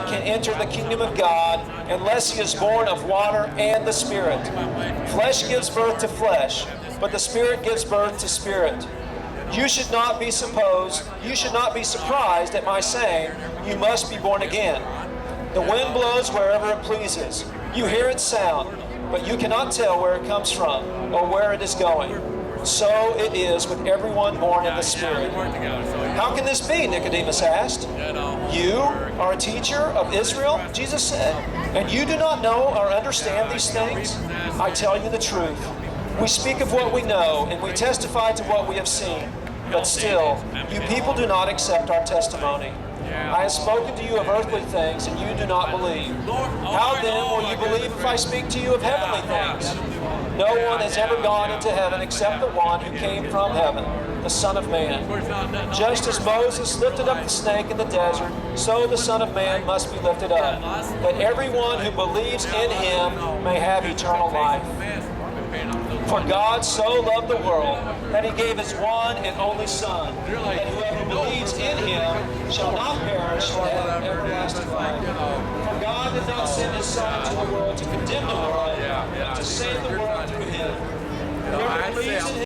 one can enter the kingdom of God unless he is born of water and the Spirit. Flesh gives birth to flesh, but the Spirit gives birth to spirit. You should not be surprised at my saying, you must be born again. The wind blows wherever it pleases. You hear its sound, but you cannot tell where it comes from or where it is going. So it is with everyone born in the Spirit. How can this be? Nicodemus asked. You are a teacher of Israel, Jesus said, and you do not know or understand these things? I tell you the truth. We speak of what we know, and we testify to what we have seen. But still, you people do not accept our testimony. I have spoken to you of earthly things, and you do not believe. How then will you believe if I speak to you of heavenly things? No one has ever gone into heaven except the one who came from heaven, the Son of Man. Just as Moses lifted up the snake in the desert, so the Son of Man must be lifted up, that everyone who believes in him may have eternal life. For God so loved the world that he gave his one and only Son, that whoever believes in him shall not perish but have everlasting life. For God did not send his Son into the world to condemn the world, but to save the world through him. Whoever believes in him